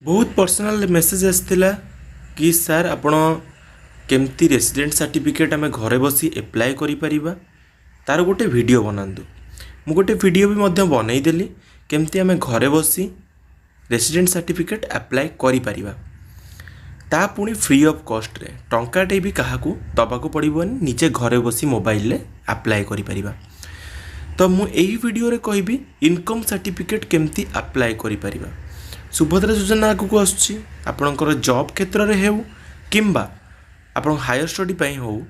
बहुत personal message आसला कि सर आपण केमती रेसिडेंट सर्टिफिकेट आम घरे बसी एप्लाय करिपरिबा तार गोटे वीडियो बनातु मु गोटे वीडियो भी मध्य बनईदेली केमती आम घरे बसी रेसिडेंट सर्टिफिकेट एप्लाय करिपरिबा ता पुणी फ्री ऑफ कॉस्ट रे टंकाटे भी काहाकू दबाकू पड़िबनी निजे घरे बसी मोबाइल रे एप्लाय करिपरिबा। तो मु एई वीडियो रे कहबी इनकम सर्टिफिकेट केमती एप्लाय करिपरिबा। सुभद्रा योजना आगू आसूँ आपणकर जॉब क्षेत्र में हो किंबा आपण हायर स्टडी पाई हो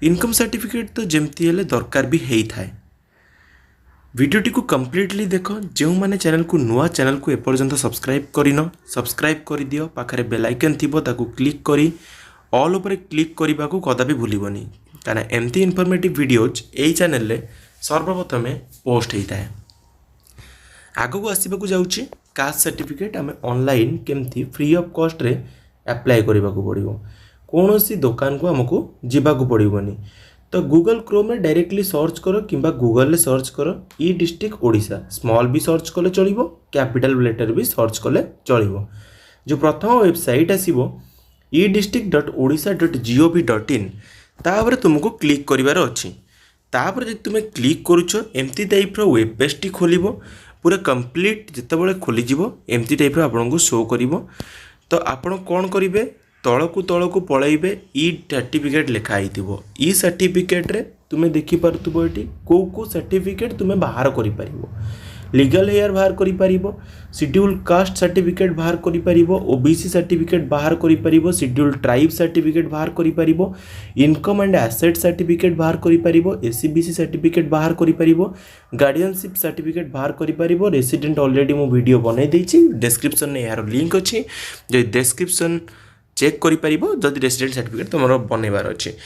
इनकम सर्टिफिकेट तो जमती हेले दरकार भी होता है। वीडियोटी को कम्प्लीटली देख जो मैंने चैनल को नुआ चैनल को एपर्यंत सब्सक्राइब करन सब्सक्राइब कर दियो पाखरे बेल आइकन थिबो ताकू क्लिक करी ऑल ऊपर क्लिक करने को कदापि भूलबनी कारण एमती इनफॉर्मेटिव वीडियोज यही चैनल रे सर्वप्रथम पोस्ट होता है। आगू आसवाक जाऊँगी कास्ट सर्टिफिकेट आम ऑनलाइन केमती फ्री ऑफ कॉस्ट रे एप्लाय करने को पड़ो कौन सी दुकान को आमको जावाक पड़ोनी। तो गूगल क्रोम में डायरेक्टली सर्च कर कि गूगल ले सर्च कर ई डिस्ट्रिक्ट ओडिशा स्मॉल भी सर्च कले चलो कैपिटल लेटर भी सर्च कले चलो। जो प्रथम वेबसाइट आसो ई district.odisha.gov.in तापर तुमको क्लिक करार अच्छी तापर जब तुम्हें क्लिक करुच एमती टाइप वेब पेज टी खोल पूरा कंप्लीट जितेबाला खोलीज एमती टाइप आपन को शो कर। तो आपड़ कौन करेंगे तलकू पलैबे ई सर्टिफिकेट लिखाई ई सर्टिफिकेट रे तुम्हें देखिपे ये कौ सर्टिफिकेट तुम्हें बाहर कर लीगल हेयर बाहर कर शेड्यूल कास्ट सर्टिफिकेट बाहर कर ओबीसी सर्टिफिकेट बाहर कर शेड्यूल ट्राइब सर्टिफिकेट बाहर कर इनकम एंड एसेट सर्टिफिकेट बाहर कर एससीबीसी सर्टिफिकेट बाहर कर गार्डियनशिप सर्टिफिकेट बाहर कर रेसिडेंट ऑलरेडी मो वीडियो बनई देछि डिस्क्रिप्शन में यार लिंक अच्छी जो डिस्क्रिप्शन चेक करि जदि रेसिडेंट सर्टिफिकेट तुम बनइबार अच्छे।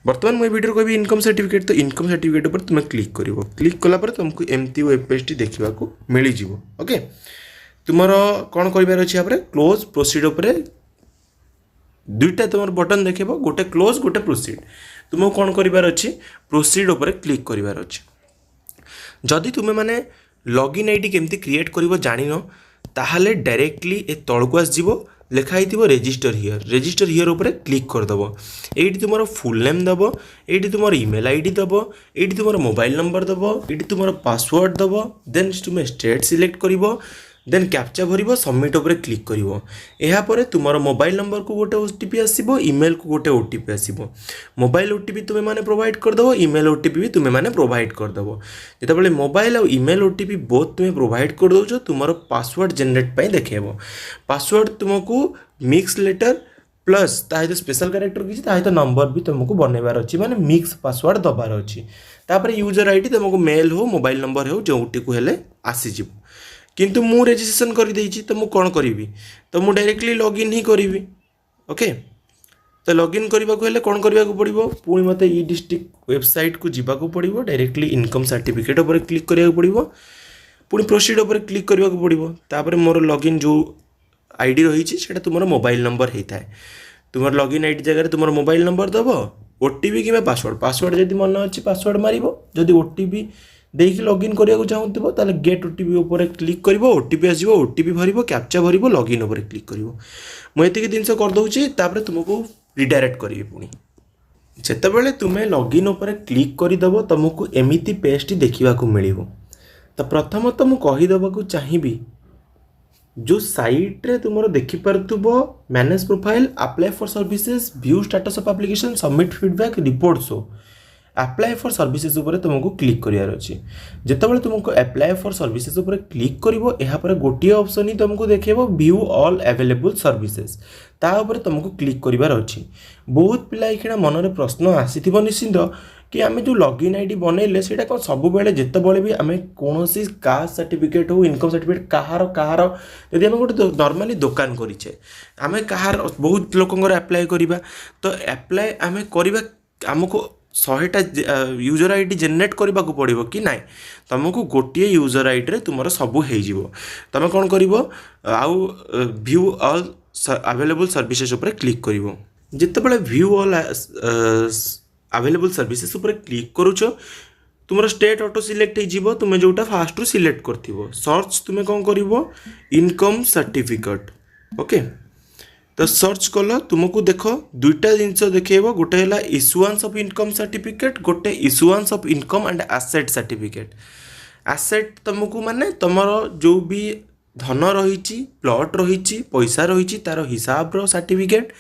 बर्तमान मुझे वीडियो कहबी इनकम सर्टिफिकेट तो इनकम सर्टिफिकेट पर तुम क्लिक कर क्लिक कला तुमको एमती वेब पेज टी देखा मिल जाव। ओके तुम कौन करार अच्छे क्लोज प्रोसीड उपरे दुईटा तुम बटन देख गोटे क्लोज गोटे प्रोसीड तुमको कौन करार अच्छे प्रोसीड उपरे क्लिक करार अच्छे। जदि तुम्हें माने लॉगिन आईडी केमती क्रिएट कर जान ताहले डायरेक्टली ए तलको आसजिवो लिखाई रेजिस्टर हियर उपरे क्लिक करदेव ये तुम फुल नेम दब ये तुम ईमेल आईडी दब ये तुम मोबाइल नंबर दब ये तुम पासवर्ड दब देन तुम स्टेट सिलेक्ट कर देन कैप्चा भर सबमिट उपरे क्लिक कर तुम मोबाइल नंबर को गोटे ओटीपी आसो ईमेल को गोटे ओटीपी आसो मोबाइल ओटीपी तुम्हें माने प्रोवाइड करदेव ईमेल ओटीपी भी तुम्हें माने प्रोवाइड करदेव जितेबाला मोबाइल और ईमेल ओटीपी बोथ तुम्हें प्रोवाइड कर दो तुम पासवर्ड जेनेट पर देखेब पासवर्ड तुमको मिक्स लेटर प्लस ताहित स्पेशल कैरेक्टर किसी ताहित नंबर भी तुमको बनइबार अच्छी माने मिक्स पासवर्ड दबार अच्छी तापर यूजर आईडी तुमको मेल हो मोबाइल नंबर हो जोटी को हेले आसीज किंतु मु रजिस्ट्रेशन कर देइछि तो मु कौन करी तो मु डायरेक्टली लॉगिन ही करी। ओके तो लॉगिन करने को हेले कौन करने को पड़ो पुणी मत ई डिस्ट्रिक्ट वेबसाइट को जावाक पड़ो डायरेक्टली इनकम सर्टिफिकेट उपर क्लिक करिया पड़ो पुणी प्रोसीड उपर क्लिक करने को पड़ो तापर मोर लॉगिन जो आईडी रही तुम मोबाइल नंबर होता है तुम लॉगिन आईडी जगह तुम मोबाइल नंबर दब ओटीपी कि पासवर्ड जब मन अच्छी पासवर्ड मार जदि ओटीपी देकी लॉगिन करने चाहूब ताले गेट ओटीपी उपर क्लिक कर ओटीपी आसो ओटीपी भर कैप्चा भर लॉगिन उपर क्लिक कर मुझे जिनस करदे तुमको रिडायरेक्ट करी पुणी जितेबाला तुम्हें लॉगिन उपर क्लिक करदेव तुमको एमती पेज टी देखा मिल। तो प्रथमतः मुझे कहीदेक चाहिए जो साइट रे तुम देखिपु manage profile apply for services view status of application submit feedback report show apply for services उपर तुमको क्लिक करार अच्छी जितेबाला तुमको अप्लाई फॉर सर्विसेज उपर क्लिक कर गोटे ऑप्शन ही तुमको देखेब व्यू ऑल अवेलेबल सर्विसेज तापर तुमको क्लिक करार अच्छी। बहुत पिला ये मन में प्रश्न आसी निश्चिंत कि आम जो लॉगिन आईडी बनइले से कौन सब बेले जितेबाला भी आम कौन कास्ट सर्टिफिकेट हो इनकम सर्टिफिकेट कहार जदि आम गोटे नॉर्मली दुकान करें आम कहार बहुत लोकंर अप्लाई करवा तो अप्लाई आम करवा आमको 100टा यूजर आईडी जेनेट करने को पड़ो कि ना तुमको गोटे यूजर आईडी तुम सब हो तुम कौन कर आउ व्यू ऑल अवेलेबल सर्विसेज उपर क्लिक कर जितेबाला व्यू ऑल अवेलेबल सर्विसेज उपर क्लिक करुच तुम स्टेट ऑटो सिलेक्ट हो तुम्हें जोटा फास्ट रु सिलेक्ट कर सर्च तुम्हें कौन कर इनकम सर्टिफिकेट ओके तो सर्च कल तुमको देख दुईटा जिनस देखो गोटे है इश्यूआंस ऑफ इनकम सर्टिफिकेट गोटे issuance of income and asset certificate asset तुमको माने तुमर जो भी धन रही प्लॉट रही पैसा रही तार हिसाब रो सर्टिफिकेट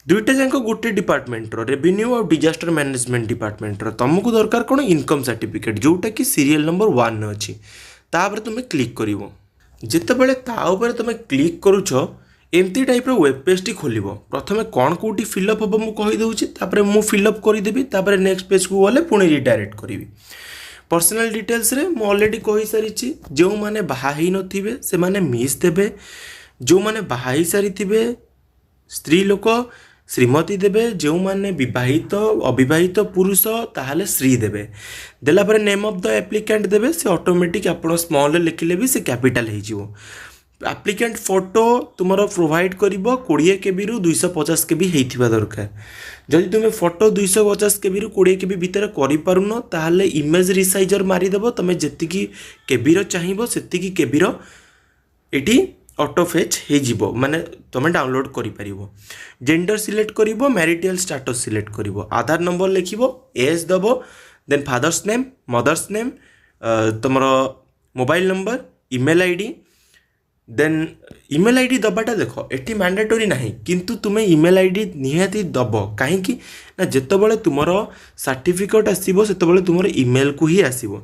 दुईटा जाक गोटे डिपार्टमेंट रेवेन्यू और डिजास्टर मैनेजमेंट डिपार्टमेंट तुमको दरकार कौन इनकम सर्टिफिकेट जोटा कि सीरियल नंबर 1 अच्छी तापर तुम क्लिक कर जितेबाला तुम क्लिक करुच एमती टाइप वेब पेज टी खोल प्रथम कौन कौटी फिलअप हम मुझे कहीदे मुझे फिलअप करदेवी नेक्स्ट पेज को गले पुणी रिडायरेक्ट करी पर्सनल डिटेल्स रे मु ऑलरेडी कही सारी जो मैंने बाहा नथिबे से माने मिस देबे जो मैंने बाहा सारी स्त्री लोक श्रीमती देवे जो मैंने विवाहित अविवाहित पुरुष ताहले श्री देवे देलापर नेम ऑफ द एप्लिकेंट देवे से ऑटोमेटिक आप स्मॉल लिखिले भी से कैपिटल हो एप्लिकेंट फोटो तुम प्रोवाइड कर 20 KB रु 250 KB होता दरकार जदि तुम फोटो 250 KB रु 20 KB भितर करिपारुन ताहले इमेज रिसाइजर मारिदेव तुम जी केबी चाहिए से केबी एटी ऑटो फेच हो माने तुम डाउनलोड कर जेंडर सिलेक्ट कर मैरिटल स्टेटस सिलेक्ट कर आधार नंबर लिख एज दब then father's name mother's name तुम mobile number email ID then email ID दबाटा देख एटी मैंडेटरी नहीं किंतु तुम्हें ईमेल आईडी निहाती दब कहीं ना जितेबाला तुम सर्टिफिकेट आसो से तुम ईमेल को ही आसो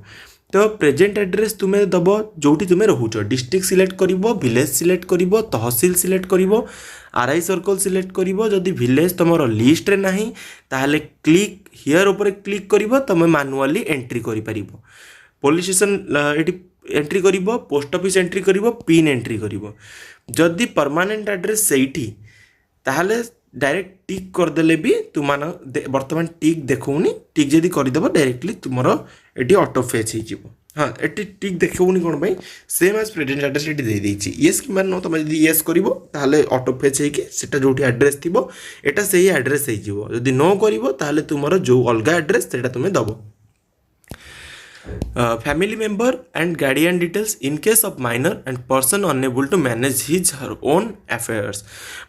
तो प्रेजेंट एड्रेस तुम्हें दब जोटी तुम्हें रोच डिस्ट्रिक्ट सिलेक्ट कर विलेज सिलेक्ट कर तहसिल सिलेक्ट कर आरआई सर्कल सिलेक्ट कर जदि विलेज तुम लिस्ट रे नहीं ताहले क्लिक हियर ऊपर क्लिक कर तुम मैनुअली एंट्री कर पुलिस स्टेशन ये एंट्री कर पोस्ट ऑफिस एंट्री कर पिन एंट्री कर जदि परमानेंट एड्रेस सेठी ताहले डायरेक्ट टिक करदेले भी तुम बर्तमान टिक देखौनी टिक जदि करदेव डायरेक्टली तुम ये ऑटो फेच हो हाँ ये टिक देखौनी कौन भाई सेम एज प्रेजेंट एड्रेस ये दे देछि येस कि नो तुम जदि येस करिवो ताहले ऑटो फेच होइके सेटा जोटी एड्रेस थिबो एटा सही एड्रेस हो जिवो जदि नो करिवो ताहले तुमरो जो अलगा एड्रेस सेटा तुमे दबो family member and guardian details in case of minor and person unable to manage his her own affairs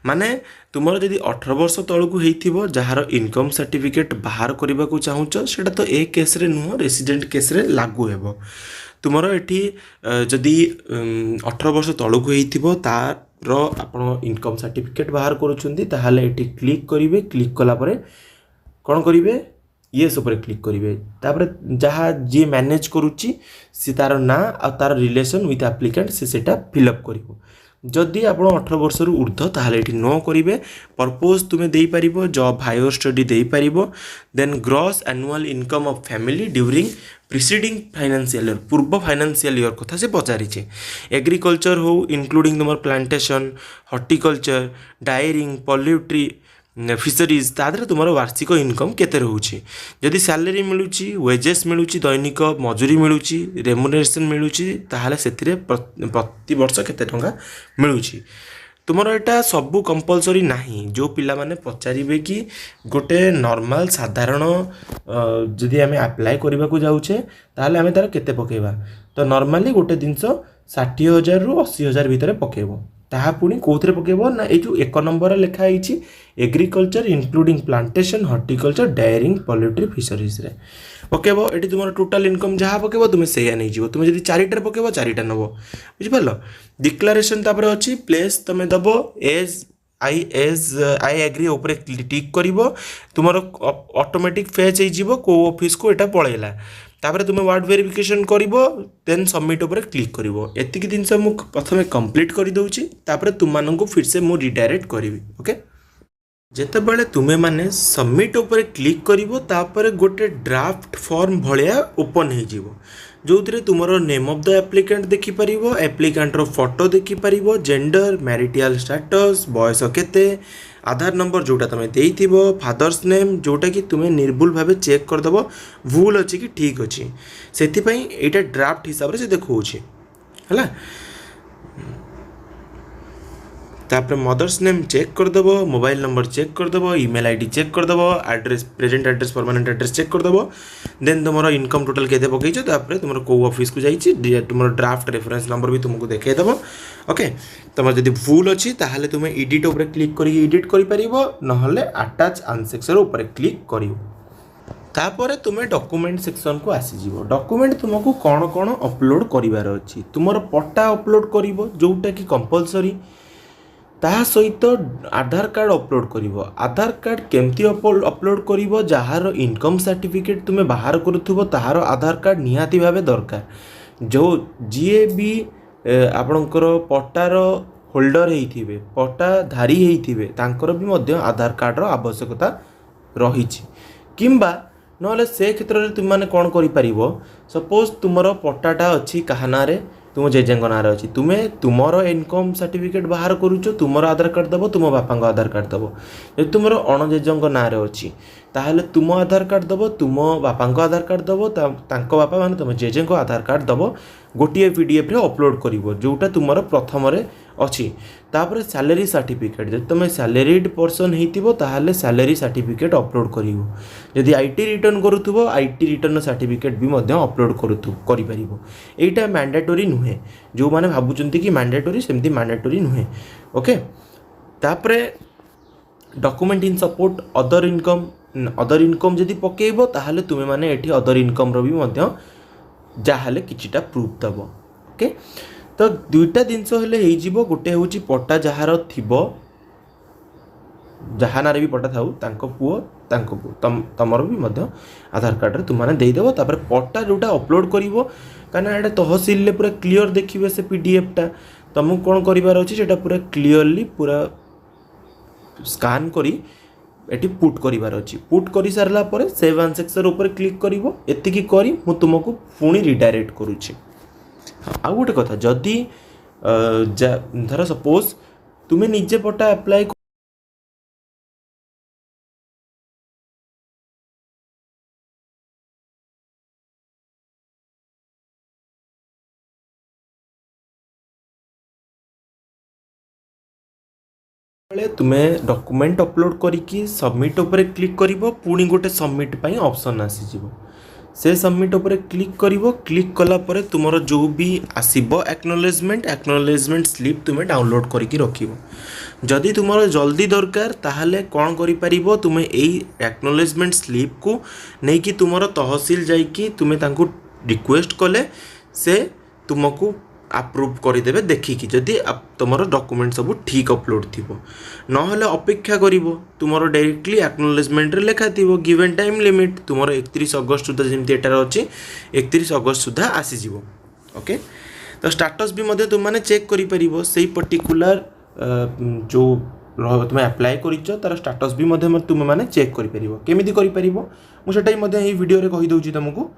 माने तुमर जदि 18 वर्ष तलकू होइथिबो जहार इनकम सर्टिफिकेट बाहर करने को चाहूच सेटा तो ए केस रे नुह रेसिडेंट केस रे लागू हेबो तुमर एठी जदि 18 वर्ष तलकू होइथिबो तार आपण इनकम सर्टिफिकेट बाहर करूछंती ताहाले एठी क्लिक करिवे क्लिक कला परे कोन करिवे येस उपर क्लिक करेंगे तापर जहाँ जी मैनेज करुच्ची सी तार ना आ तार रिलेशन विथ एप्लिकेंट सेटा फिलअप कर जदि आप 18 वर्ष ऊर्ध्व ताहले ये नो करेंगे पर्पज तुम्हें दे पार जॉब हायर स्टडी दे पार then gross annual income of family during preceding financial year पूर्व फाइनेंशियल ईयर कथा से पचारिछे एग्रीकल्चर हो इंक्लूडिंग तुम plantation horticulture dairying poultry fisheries तादरे तुम वार्षिक इनकम केते रोचे जदि सैलरी मिलूची वेजेस मिलूची दैनिक मजूरी मिलूची रेमुनेरेशन मिलूची ताहले सेतिरे प्रति वर्ष केते टंका मिलूची तुमर एटा सबू कंपलसरी नहीं जो पिला माने पचारिबे कि गोटे नॉर्मल साधारण जदि आमे अप्लाई करबा को जाउछे ताहले आमे तार केते पकेबा तो नॉर्मली गोटे जिंस 60,000 रु 80,000 भितर पकेबो ताहा पुणी कौन पकेब ना ये 1 नंबर लिखाई agriculture including plantation horticulture dairying poultry fisheries रे पकेब ये तुम टोटाल इनकम जहाँ पकेब तुम से नहीं जीव तुम जब 4टा पकेब 4टा नब बुझिपार डिक्लारेशन तापर अच्छी प्लेस तुम दब एज आई एग्री ऊपर टिक कर तुम ऑटोमेटिक फेच हो को ऑफिस को यहाँ पलैला तापर तुम वार्ड वेरिफिकेशन कर देन सबमिट उपर क्लिक कर एतिक जिनस मुझे प्रथम कंप्लीट कर दूची तापर तुम फिर से मुझे रिडायरेक्ट करी ओके जितेबाला तुम्हें माने सबमिट उपर क्लिक कर गोटे ड्राफ्ट फॉर्म भाया ओपन हो जो तुम नेम ऑफ द एप्लिकेंट देखिपर एप्लिकेंटर फोटो देखिपर जेंडर मैरिटल स्टेटस बयस केते आधार नंबर जोटा तुम देइथिबो फादर्स नेम जोटा कि तुम्हें निर्भुल भाव चेक करदेव भूल अच्छी कि ठीक अच्छी से यहाँ ड्राफ्ट हिसाब से देखा है तापर मदर्स नेम चेक करदेव मोबाइल नंबर चेक करदेव ईमेल आईडी चेक करदेव address present address permanent address check करदेव देन तुम इनकम टोटल केते पकईछ तापर तुम कौ ऑफिस को जाइए तुम ड्राफ्ट रेफरेंस नंबर भी तुमको देखईदेव ओके तुम जब भूल अच्छी ताहले तुम एडिट उपर क्लिक कर एडिट कर अटैच आंसर उपर क्लिक कर तापर तुम डॉक्यूमेंट सेक्शन को आसीजिवो डॉक्यूमेंट तुमको कौन कौन अपलोड करिवार अछि तुमर पट्टा अपलोड करिवो जोटा कि कंपलसरी ता सहित आधार कार्ड अपलोड करिवो आधार कार्ड केमती अपलोड करिवो जहार इनकम सर्टिफिकेट तुमे बाहर करूथुबो ताहार आधार कार्ड निहाती भावे दरकार जो जीए भी आपणकर पट्टार होल्डर हेइथिबे पट्टा धारी हेइथिबे तांकर भी मध्य आधार कार्ड रो आवश्यकता रहिछि किंबा नहले से क्षेत्र में तुम मैंने कौन कर सपोज तुमर पट्टाटा अच्छी कहा ना तुम जेजेंग ना अच्छी तुम्हें तुमर इनकम सर्टिफिकेट बाहर करुच तुमर आधार कार्ड दब तुम बापा आधार कार्ड दब जो तुमर अणजेजंग ना अच्छी ताहले तुम आधार कार्ड दब तुम बापा आधार कार्ड दब तांको बापा माने तुम जेजेंग आधार कार्ड दब गोटे पीडीएफ रे अपलोड करिवो जोटा तुमर प्रथम रे अच्छी तापर सैलरी सर्टिफिकेट जब तुम सैलरीड पर्सन होइतिबो ताहले सैलरी सर्टिफिकेट अपलोड करिवो यदि आईटी रिटर्न करूथुबो आईटी रिटर्न सर्टिफिकेट भी मध्य अपलोड करि परिबो एटा मैंडेटरी नुहे जो माने भाबुचंती कि मैंडेटरी सेमती मैंडेटरी नुहे ओके तापर document in support other income जदि पकेइबो ताहले तुमे माने एठी अदर इनकम रो भी मध्य जाहाले किछिटा प्रूफ दबो ओके तो दुईटा जिनस हेले हेइजिवो गोटे होची पट्टा जहार थिबो जहानारे भी पट्टा थाउ तांको पुओ तमर भी मध्य आधार कार्ड रे तुम माने देई देबो तापर पट्टा जोटा अपलोड करिवो काना एटा तहसील ले पूरा क्लियर देखिबे से पीडीएफ टा तुमको कोन करिवार अछि सेटा पूरा क्लियरली पूरा स्कैन करी एटी पुट करिवार अछि पुट करि सारला परे सेव आंसर ऊपर क्लिक करिवो एतिकी करी मु तुमको पुणी रिडायरेक्ट करूछि आ गोटे कथा जदि धर सपोज तुम्हें निजे पट्टा अप्लाई तुम्हें डॉक्यूमेंट अपलोड करिकी सबमिट उपर क्लिक करिवो पुणी गोटे सबमिट पई ऑप्शन आसीजिवो से सबमिट उपर क्लिक करिवो क्लिक कला परे तुमरो जो भी आसीबो एक्नॉलेजमेंट स्लिप तुम्हें डाउनलोड करिकी रखिवो जदि तुमरो जल्दी दरकार ताहले कोन करि परिबो तुम्हें एई एक्नॉलेजमेंट स्लिप को नै कि तुमरो तहसील जाइकी तुम्हें तांको रिक्वेस्ट कले से तुमको अप्रूव करदेवे देखिकी जदि तुम डॉक्यूमेंट सब ठीक अपलोड थी नहले अपेक्षा करिवो तुमरो डायरेक्टली एक्नॉलेजमेंट रे लेखा थी गिवन टाइम लिमिट तुमरो 31 अगस्त सुधा जमती एटार अच्छी 31 अगस्त सुधा आसीजिवो ओके तो स्टाटस भी मध्य तुम माने चेक करि परिवो सेही पर्टिकुलर जो तुम अप्लाई करिच तार स्टाटस भी मध्य तुम माने चेक करि परिवो केमिति करि परिवो मु सेटाई मध्य एही वीडियो रे कहि दउची तुमको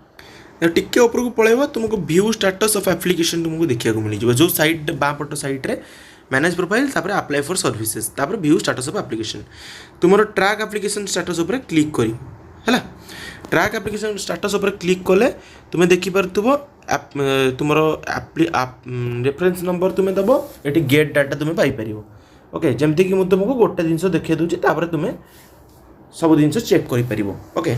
टिके ऊपर को पळेबो तुमको व्यू स्टेटस ऑफ एप्लिकेशन तुमको देखिया को मिली जो साइड बा पट साइड रे मैनेज प्रोफाइल तापर अप्लाई फॉर सर्विसेज तापर व्यू स्टेटस ऑफ एप्लिकेशन तुमरो ट्रैक एप्लिकेशन स्टेटस ऊपर क्लिक करी हैला ट्रैक एप्लिकेशन स्टेटस ऊपर क्लिक कले तुमे देखि परतुबो तुमरो रेफरेंस नंबर तुमे दबो एटी गेट डाटा तुमे पाई परिबो ओके जेमति कि मु तुमको गोटे जिंस देखिया दोची तापर तुमे सब जिंस चेक करि परिबो ओके